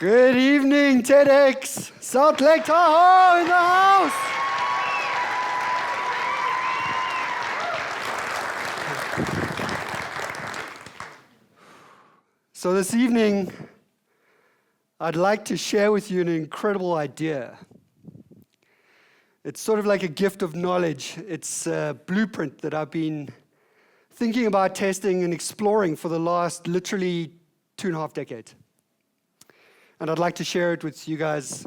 Good evening, TEDxSouthLakeTahoe in the house. So this evening, I'd like to share with you an incredible idea. It's sort of like a gift of knowledge. It's a blueprint that I've been thinking about, testing, and exploring for the last literally 2.5 decades. And I'd like to share it with you guys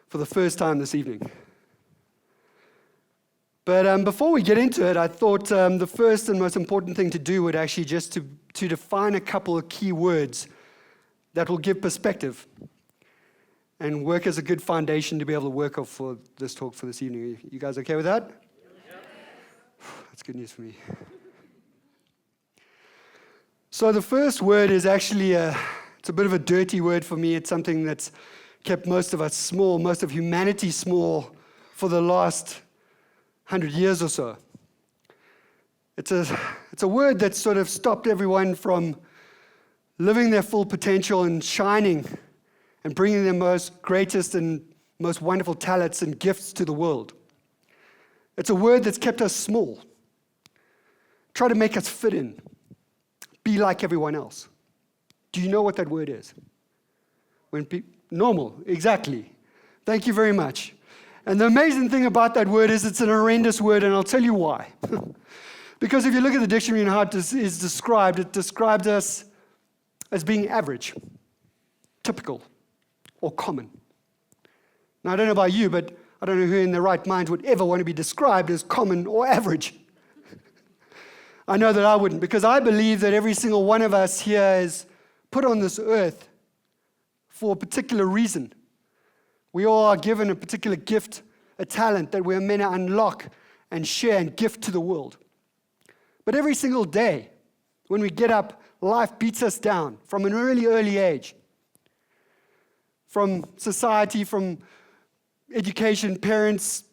for the first time this evening. But before we get into it, I thought the first and most important thing to do would actually just to define a couple of key words that will give perspective and work as a good foundation to be able to work off for this talk for this evening. You guys okay with that? Yeah. That's good news for me. So the first word is actually it's a bit of a dirty word for me. It's something that's kept most of us small, most of humanity small for the last 100 years or so. It's a word that sort of stopped everyone from living their full potential and shining and bringing their most greatest and most wonderful talents and gifts to the world. It's a word that's kept us small. Try to make us fit in. Be like everyone else. Do you know what that word is? Normal, exactly. Thank you very much. And the amazing thing about that word is it's an horrendous word, and I'll tell you why. Because if you look at the dictionary and how it is described, it describes us as being average, typical, or common. Now, I don't know about you, but I don't know who in their right mind would ever want to be described as common or average. I know that I wouldn't, because I believe that every single one of us here is put on this earth for a particular reason. We all are given a particular gift, a talent that we're meant to unlock and share and gift to the world. But every single day, when we get up, life beats us down from an early age. From society, from education, parents,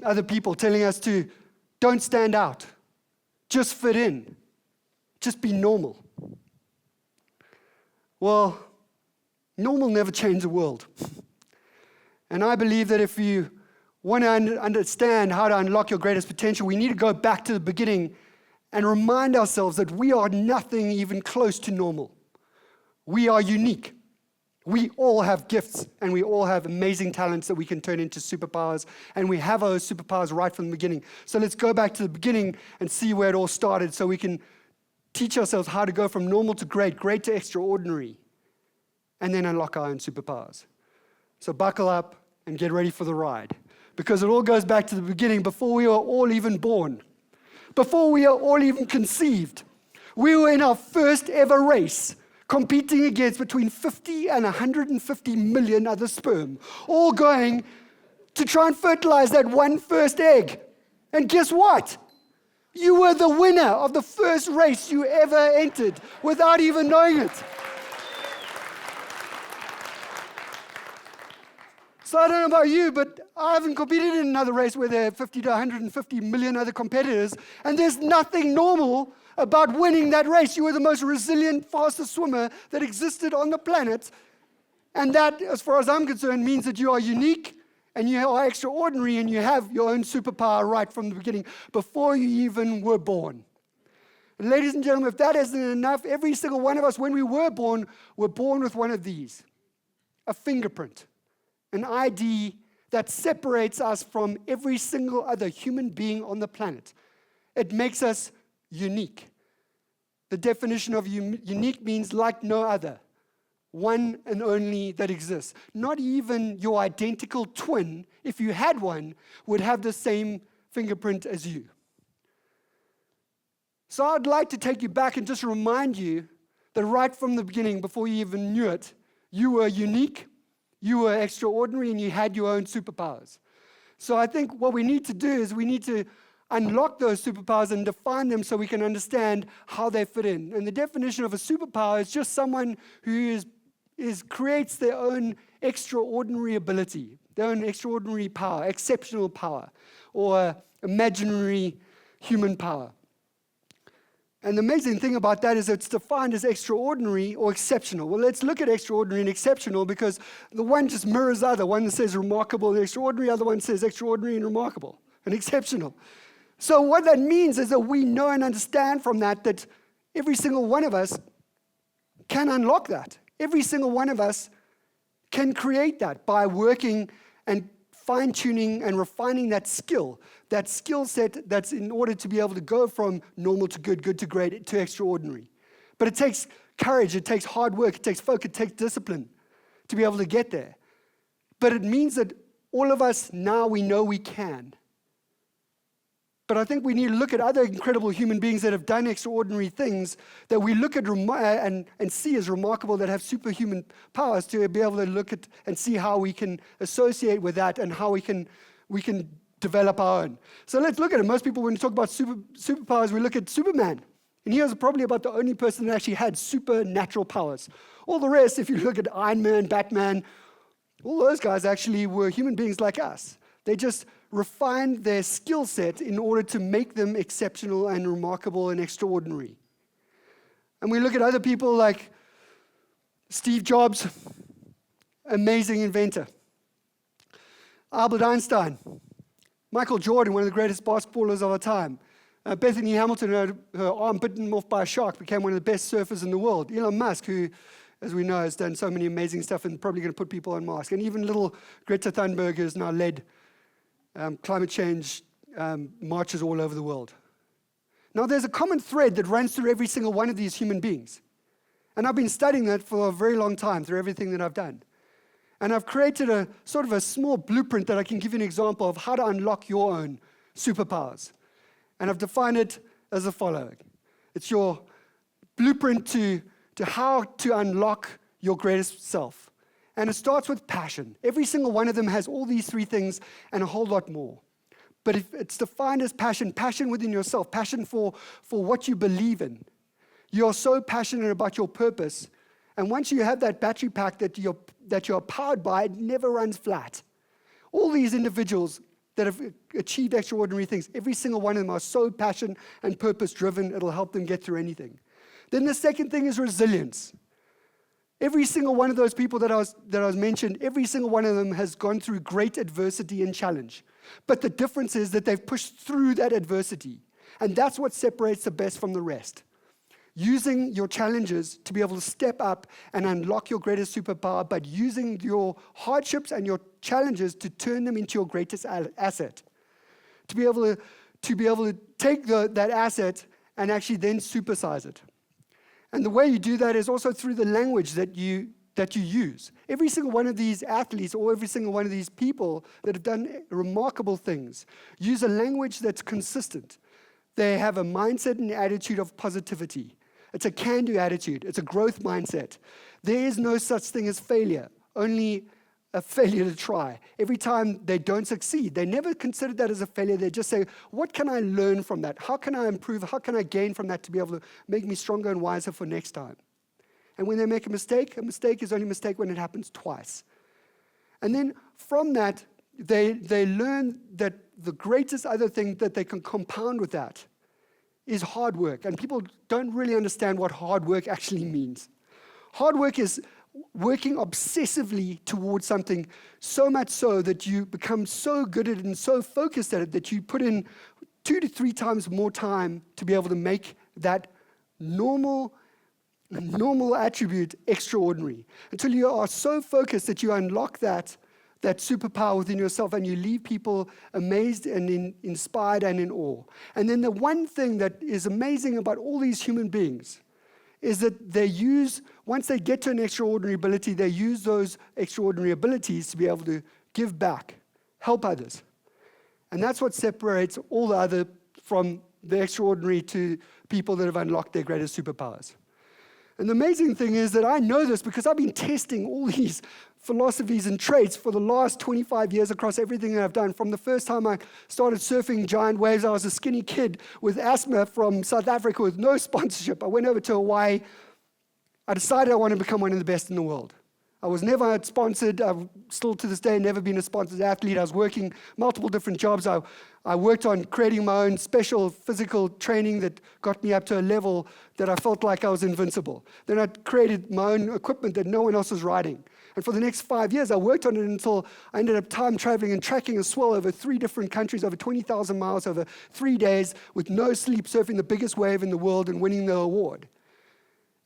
other people telling us to don't stand out, just fit in, just be normal. Well, normal never changed the world. And I believe that if you want to understand how to unlock your greatest potential, we need to go back to the beginning and remind ourselves that we are nothing even close to normal. We are unique. We all have gifts, and we all have amazing talents that we can turn into superpowers, and we have those superpowers right from the beginning. So let's go back to the beginning and see where it all started so we can teach ourselves how to go from normal to great to extraordinary, and then unlock our own superpowers. So buckle up and get ready for the ride, because it all goes back to the beginning, before we were all even born, before we are all even conceived. We were in our first ever race, competing against between 50 and 150 million other sperm, all going to try and fertilize that one first egg. And guess what? You were the winner of the first race you ever entered without even knowing it. So I don't know about you, but I haven't competed in another race where there are 50 to 150 million other competitors, and there's nothing normal about winning that race. You were the most resilient, fastest swimmer that existed on the planet, and that, as far as I'm concerned, means that you are unique, and you are extraordinary, and you have your own superpower right from the beginning, before you even were born. And ladies and gentlemen, if that isn't enough, every single one of us, when we were born with one of these. A fingerprint, an ID that separates us from every single other human being on the planet. It makes us unique. The definition of unique means like no other. One and only that exists. Not even your identical twin, if you had one, would have the same fingerprint as you. So I'd like to take you back and just remind you that right from the beginning, before you even knew it, you were unique, you were extraordinary, and you had your own superpowers. So I think what we need to do is we need to unlock those superpowers and define them so we can understand how they fit in. And the definition of a superpower is just someone who creates their own extraordinary ability, their own extraordinary power, exceptional power, or imaginary human power. And the amazing thing about that is it's defined as extraordinary or exceptional. Well, let's look at extraordinary and exceptional, because the one just mirrors the other. One says remarkable and extraordinary, the other one says extraordinary and remarkable and exceptional. So what that means is that we know and understand from that every single one of us can unlock that. Every single one of us can create that by working and fine-tuning and refining that skill set that's in order to be able to go from normal to good, good to great, to extraordinary. But it takes courage, it takes hard work, it takes focus, it takes discipline to be able to get there. But it means that all of us now, we know we can. But I think we need to look at other incredible human beings that have done extraordinary things that we look at and see as remarkable, that have superhuman powers, to be able to look at and see how we can associate with that and how we can develop our own. So let's look at it. Most people, when you talk about superpowers, we look at Superman. And he was probably about the only person that actually had supernatural powers. All the rest, if you look at Iron Man, Batman, all those guys actually were human beings like us. They just refined their skill set in order to make them exceptional and remarkable and extraordinary. And we look at other people like Steve Jobs, amazing inventor. Albert Einstein, Michael Jordan, one of the greatest basketballers of our time. Bethany Hamilton had her arm bitten off by a shark, became one of the best surfers in the world. Elon Musk, who, as we know, has done so many amazing stuff and probably going to put people on Mars. And even little Greta Thunberg has now led climate change marches all over the world. Now, there's a common thread that runs through every single one of these human beings. And I've been studying that for a very long time through everything that I've done. And I've created a sort of a small blueprint that I can give you an example of how to unlock your own superpowers. And I've defined it as the following. It's your blueprint to how to unlock your greatest self. And it starts with passion. Every single one of them has all these three things and a whole lot more. But if it's defined as passion, passion within yourself, passion for what you believe in. You're so passionate about your purpose. And once you have that battery pack that you're powered by, it never runs flat. All these individuals that have achieved extraordinary things, every single one of them are so passion and purpose driven, it'll help them get through anything. Then the second thing is resilience. Every single one of those people that I was mentioned, every single one of them has gone through great adversity and challenge. But the difference is that they've pushed through that adversity. And that's what separates the best from the rest. Using your challenges to be able to step up and unlock your greatest superpower, but using your hardships and your challenges to turn them into your greatest asset. To be able to take that asset and actually then supersize it. And the way you do that is also through the language that you use. Every single one of these athletes or every single one of these people that have done remarkable things use a language that's consistent. They have a mindset and attitude of positivity. It's a can-do attitude. It's a growth mindset. There is no such thing as failure, only a failure to try. Every time they don't succeed, they never consider that as a failure. They just say, what can I learn from that? How can I improve? How can I gain from that to be able to make me stronger and wiser for next time? And when they make a mistake is only a mistake when it happens twice. And then from that, they learn that the greatest other thing that they can compound with that is hard work. And people don't really understand what hard work actually means. Hard work is working obsessively towards something, so much so that you become so good at it and so focused at it that you put in 2 to 3 times more time to be able to make that normal attribute extraordinary, until you are so focused that you unlock that superpower within yourself and you leave people amazed and inspired and in awe. And then the one thing that is amazing about all these human beings is that once they get to an extraordinary ability, they use those extraordinary abilities to be able to give back, help others. And that's what separates all the other from the extraordinary to people that have unlocked their greatest superpowers. And the amazing thing is that I know this because I've been testing all these philosophies and traits for the last 25 years across everything that I've done. From the first time I started surfing giant waves, I was a skinny kid with asthma from South Africa with no sponsorship. I went over to Hawaii. I decided I wanted to become one of the best in the world. I was never sponsored. I've still to this day never been a sponsored athlete. I was working multiple different jobs. I worked on creating my own special physical training that got me up to a level that I felt like I was invincible. Then I created my own equipment that no one else was riding. And for the next 5 years, I worked on it until I ended up time traveling and tracking a swell over 3 different countries, over 20,000 miles, over 3 days, with no sleep, surfing the biggest wave in the world and winning the award.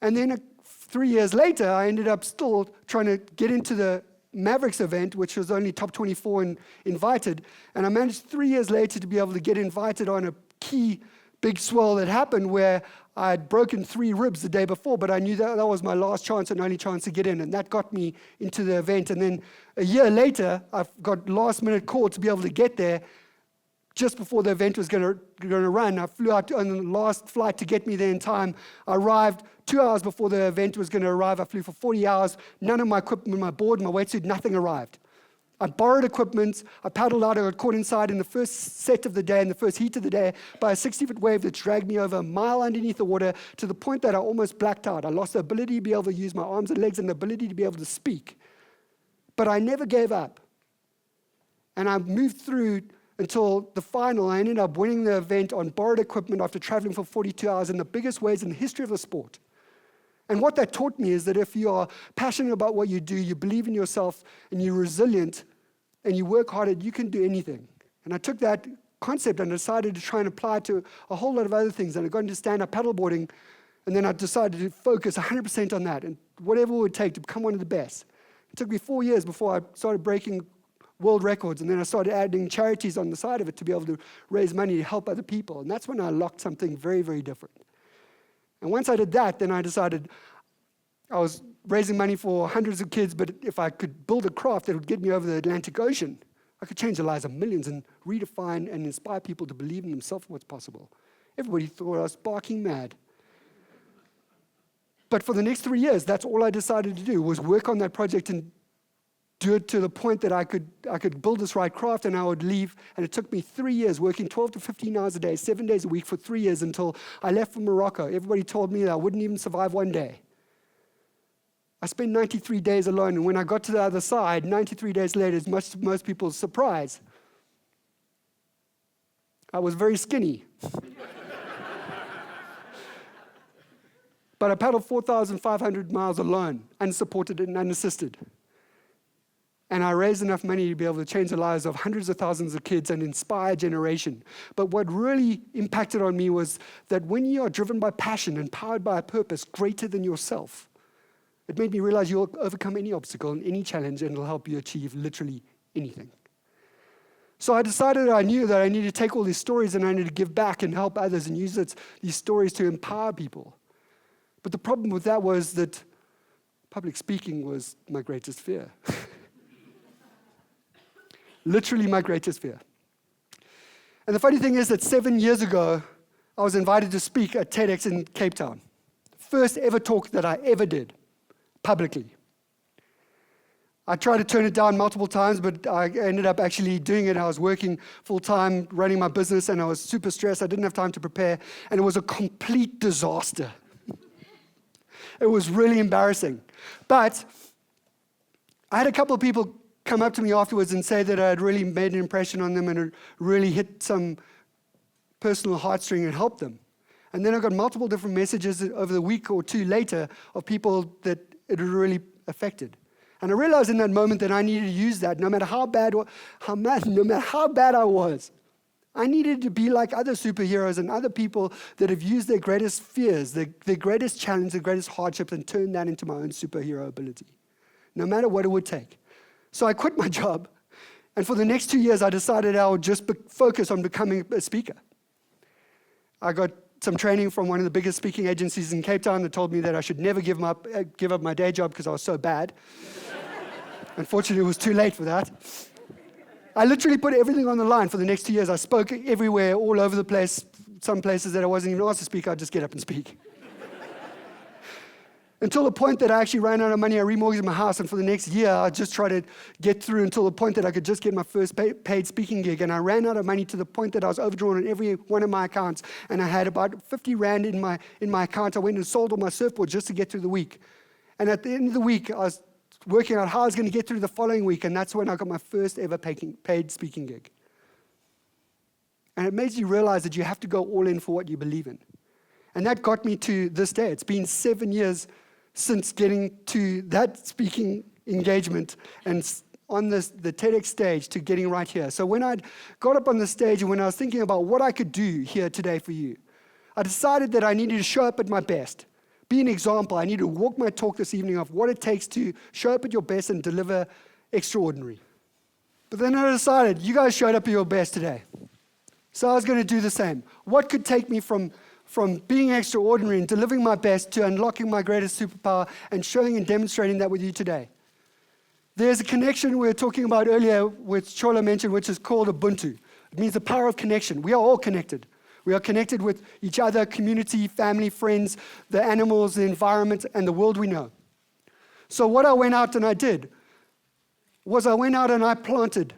And then 3 years later, I ended up still trying to get into the Mavericks event, which was only top 24 and invited. And I managed 3 years later to be able to get invited on a key big swell that happened where I had broken 3 ribs the day before, but I knew that that was my last chance and only chance to get in. And that got me into the event. And then a year later, I got last minute call to be able to get there. Just before the event was going to run, I flew out on the last flight to get me there in time. I arrived 2 hours before the event was going to arrive. I flew for 40 hours. None of my equipment, my board, my wetsuit, nothing arrived. I borrowed equipment. I paddled out. I got caught inside in the first set of the day, in the first heat of the day, by a 60-foot wave that dragged me over a mile underneath the water to the point that I almost blacked out. I lost the ability to be able to use my arms and legs and the ability to be able to speak. But I never gave up. And I moved through until the final. I ended up winning the event on borrowed equipment after traveling for 42 hours in the biggest waves in the history of the sport. And what that taught me is that if you are passionate about what you do, you believe in yourself, and you're resilient, and you work hard, you can do anything. And I took that concept and decided to try and apply it to a whole lot of other things. And I got into stand-up paddleboarding, and then I decided to focus 100% on that, and whatever it would take to become one of the best. It took me 4 years before I started breaking world records, and then I started adding charities on the side of it to be able to raise money to help other people. And that's when I unlocked something very, very different. And once I did that, then I decided I was raising money for hundreds of kids, but if I could build a craft that would get me over the Atlantic Ocean, I could change the lives of millions and redefine and inspire people to believe in themselves and what's possible. Everybody thought I was barking mad. But for the next 3 years, that's all I decided to do, was work on that project and do it to the point that I could build this right craft, and I would leave. And it took me 3 years, working 12 to 15 hours a day, 7 days a week for 3 years, until I left for Morocco. Everybody told me that I wouldn't even survive one day. I spent 93 days alone, and when I got to the other side, 93 days later, it's much to most people's surprise, I was very skinny. But I paddled 4,500 miles alone, unsupported and unassisted. And I raised enough money to be able to change the lives of hundreds of thousands of kids and inspire a generation. But what really impacted on me was that when you are driven by passion and powered by a purpose greater than yourself, it made me realize you'll overcome any obstacle and any challenge, and it'll help you achieve literally anything. So I decided I knew that I needed to take all these stories and I needed to give back and help others and use these stories to empower people. But the problem with that was that public speaking was my greatest fear. Literally my greatest fear. And the funny thing is that 7 years ago, I was invited to speak at TEDx in Cape Town. First ever talk that I ever did, publicly. I tried to turn it down multiple times, but I ended up actually doing it. I was working full-time, running my business, and I was super stressed. I didn't have time to prepare, and it was a complete disaster. It was really embarrassing. But I had a couple of people come up to me afterwards and say that I had really made an impression on them and had really hit some personal heartstring and helped them. And then I got multiple different messages over the week or two later of people that it had really affected. And I realized in that moment that I needed to use that, no matter how bad I was. I needed to be like other superheroes and other people that have used their greatest fears, their greatest challenge, their greatest hardships, and turned that into my own superhero ability, no matter what it would take. So I quit my job, and for the next 2 years, I decided I would just focus on becoming a speaker. I got some training from one of the biggest speaking agencies in Cape Town that told me that I should never give up my day job because I was so bad. Unfortunately, it was too late for that. I literally put everything on the line for the next 2 years. I spoke everywhere, all over the place. Some places that I wasn't even asked to speak, I'd just get up and speak. Until the point that I actually ran out of money, I remortgaged my house, and for the next year, I just tried to get through until the point that I could just get my first paid speaking gig. And I ran out of money to the point that I was overdrawn on every one of my accounts, and I had about 50 Rand in my account. I went and sold all my surfboards just to get through the week. And at the end of the week, I was working out how I was going to get through the following week, and that's when I got my first ever paid speaking gig. And it made you realize that you have to go all in for what you believe in. And that got me to this day. It's been 7 years since getting to that speaking engagement and on the TEDx stage to getting right here. So when I got up on the stage and when I was thinking about what I could do here today for you, I decided that I needed to show up at my best. Be an example. I need to walk my talk this evening of what it takes to show up at your best and deliver extraordinary. But then I decided, you guys showed up at your best today. So I was going to do the same. What could take me from being extraordinary and delivering my best to unlocking my greatest superpower and showing and demonstrating that with you today? There's a connection we were talking about earlier, which Chola mentioned, which is called Ubuntu. It means the power of connection. We are all connected. We are connected with each other, community, family, friends, the animals, the environment, and the world we know. So what I went out and I did was I went out and I planted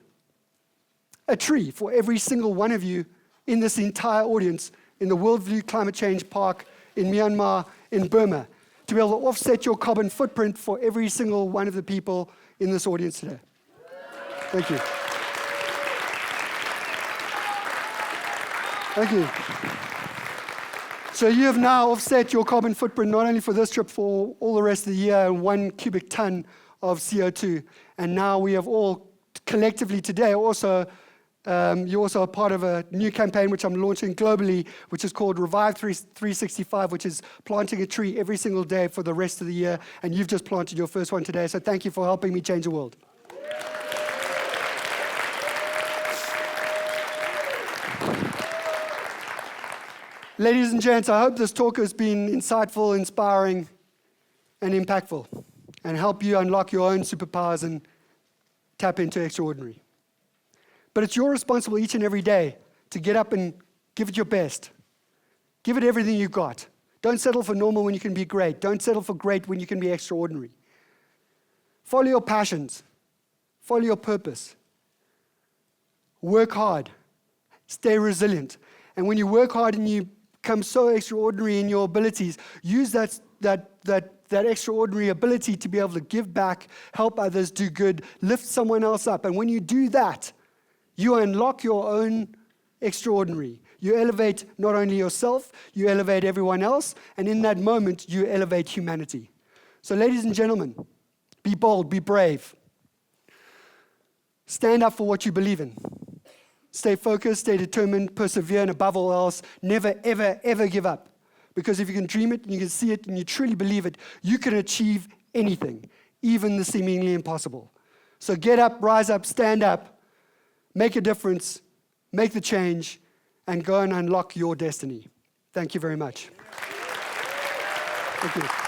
a tree for every single one of you in this entire audience in the Worldview Climate Change Park in Myanmar, in Burma, to be able to offset your carbon footprint for every single one of the people in this audience today. Thank you. Thank you. So you have now offset your carbon footprint not only for this trip, for all the rest of the year, 1 cubic ton of CO2. And now we have all collectively today also, you're also a part of a new campaign which I'm launching globally, which is called Revive 365, which is planting a tree every single day for the rest of the year. And you've just planted your first one today. So thank you for helping me change the world. Ladies and gents, I hope this talk has been insightful, inspiring, and impactful, and help you unlock your own superpowers and tap into extraordinary. But it's your responsibility each and every day to get up and give it your best. Give it everything you've got. Don't settle for normal when you can be great. Don't settle for great when you can be extraordinary. Follow your passions. Follow your purpose. Work hard. Stay resilient. And when you work hard and you become so extraordinary in your abilities, use that extraordinary ability to be able to give back, help others, do good, lift someone else up. And when you do that, you unlock your own extraordinary. You elevate not only yourself, you elevate everyone else, and in that moment, you elevate humanity. So ladies and gentlemen, be bold, be brave. Stand up for what you believe in. Stay focused, stay determined, persevere, and above all else, never, ever, ever give up. Because if you can dream it, and you can see it, and you truly believe it, you can achieve anything, even the seemingly impossible. So get up, rise up, stand up, make a difference, make the change, and go and unlock your destiny. Thank you very much. Thank you.